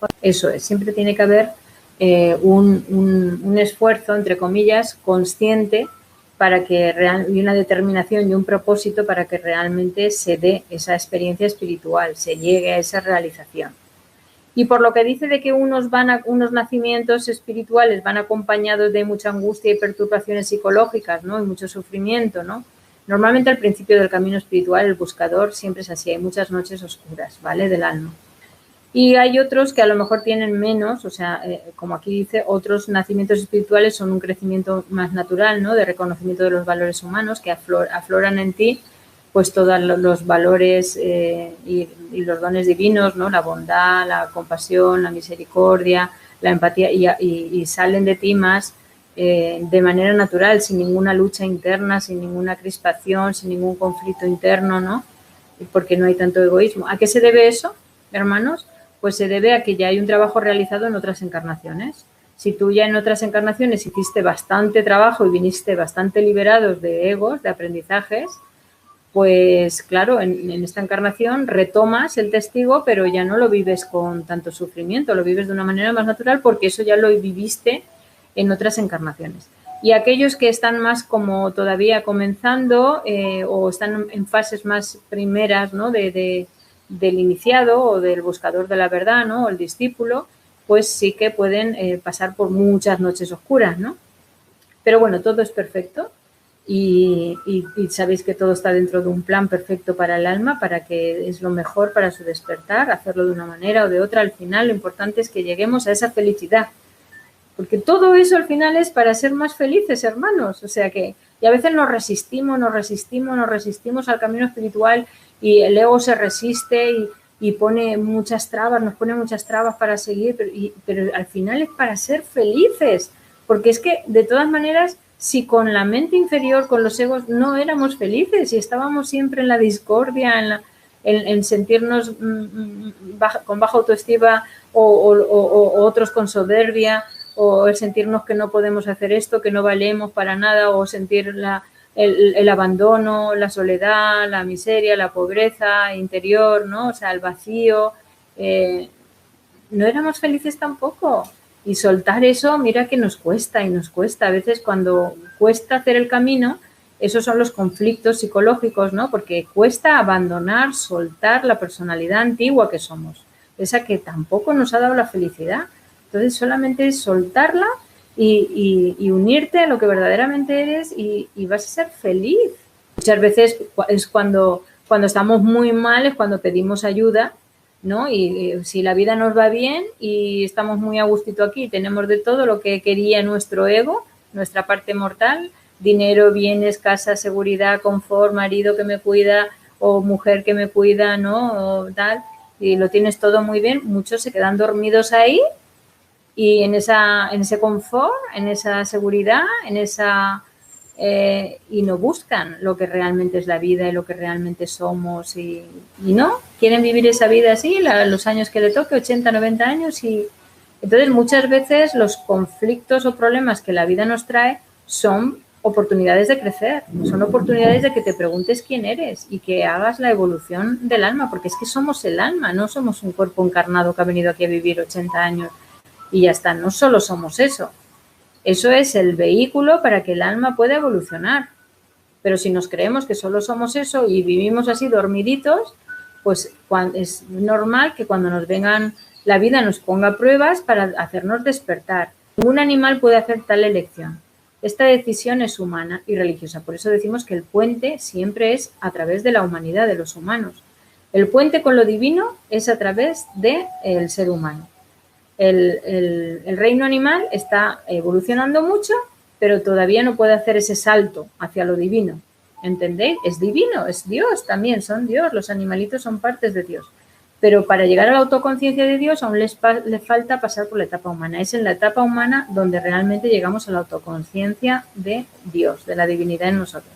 mejor. Eso es, siempre tiene que haber un esfuerzo, entre comillas, consciente para que y una determinación y un propósito para que realmente se dé esa experiencia espiritual, se llegue a esa realización. Y por lo que dice de que unos nacimientos espirituales van acompañados de mucha angustia y perturbaciones psicológicas, ¿no? Y mucho sufrimiento, ¿no? Normalmente al principio del camino espiritual el buscador siempre es así, hay muchas noches oscuras, ¿vale? Del alma. Y hay otros que a lo mejor tienen menos, o sea, como aquí dice, otros nacimientos espirituales son un crecimiento más natural, ¿no? De reconocimiento de los valores humanos que afloran en ti, pues todos los valores y los dones divinos, ¿no? La bondad, la compasión, la misericordia, la empatía, y salen de ti más de manera natural, sin ninguna lucha interna, sin ninguna crispación, sin ningún conflicto interno, ¿no? Porque no hay tanto egoísmo. ¿A qué se debe eso, hermanos? Pues se debe a que ya hay un trabajo realizado en otras encarnaciones. Si tú ya en otras encarnaciones hiciste bastante trabajo y viniste bastante liberados de egos, de aprendizajes, pues claro, en esta encarnación retomas el testigo, pero ya no lo vives con tanto sufrimiento, lo vives de una manera más natural porque eso ya lo viviste en otras encarnaciones. Y aquellos que están más como todavía comenzando o están en fases más primeras, ¿no? Del iniciado o del buscador de la verdad, ¿no? O el discípulo, pues sí que pueden pasar por muchas noches oscuras, ¿no? Pero bueno, todo es perfecto y sabéis que todo está dentro de un plan perfecto para el alma, para que es lo mejor para su despertar, hacerlo de una manera o de otra. Al final lo importante es que lleguemos a esa felicidad, porque todo eso al final es para ser más felices, hermanos. O sea que, y a veces nos resistimos al camino espiritual y el ego se resiste y pone muchas trabas, nos pone muchas trabas para seguir, pero al final es para ser felices, porque es que de todas maneras, si con la mente inferior, con los egos, no éramos felices y estábamos siempre en la discordia, en sentirnos con baja autoestima o otros con soberbia, o el sentirnos que no podemos hacer esto, que no valemos para nada, o sentir el abandono, la soledad, la miseria, la pobreza interior, ¿no? O sea, el vacío. No éramos felices tampoco. Y soltar eso, mira que nos cuesta y nos cuesta. A veces cuando cuesta hacer el camino, esos son los conflictos psicológicos, ¿no? Porque cuesta abandonar, soltar la personalidad antigua que somos, esa que tampoco nos ha dado la felicidad. Entonces solamente es soltarla y unirte a lo que verdaderamente eres y vas a ser feliz. Muchas veces es cuando estamos muy mal, es cuando pedimos ayuda, ¿no? Y si la vida nos va bien y estamos muy a gustito aquí, tenemos de todo lo que quería nuestro ego, nuestra parte mortal, dinero, bienes, casa, seguridad, confort, marido que me cuida o mujer que me cuida, ¿no? O tal, y lo tienes todo muy bien, muchos se quedan dormidos ahí y en ese confort, en esa seguridad, y no buscan lo que realmente es la vida y lo que realmente somos y no, quieren vivir esa vida así, los años que le toque, 80, 90 años y entonces muchas veces los conflictos o problemas que la vida nos trae son oportunidades de crecer, son oportunidades de que te preguntes quién eres y que hagas la evolución del alma, porque es que somos el alma, no somos un cuerpo encarnado que ha venido aquí a vivir 80 años y ya está, no solo somos eso. Eso es el vehículo para que el alma pueda evolucionar. Pero si nos creemos que solo somos eso y vivimos así dormiditos, pues es normal que cuando nos vengan, la vida nos ponga pruebas para hacernos despertar. Ningún animal puede hacer tal elección. Esta decisión es humana y religiosa. Por eso decimos que el puente siempre es a través de la humanidad, de los humanos. El puente con lo divino es a través del ser humano. El reino animal está evolucionando mucho, pero todavía no puede hacer ese salto hacia lo divino. ¿Entendéis? Es divino, es Dios también, son Dios, los animalitos son partes de Dios. Pero para llegar a la autoconciencia de Dios aún les falta pasar por la etapa humana. Es en la etapa humana donde realmente llegamos a la autoconciencia de Dios, de la divinidad en nosotros.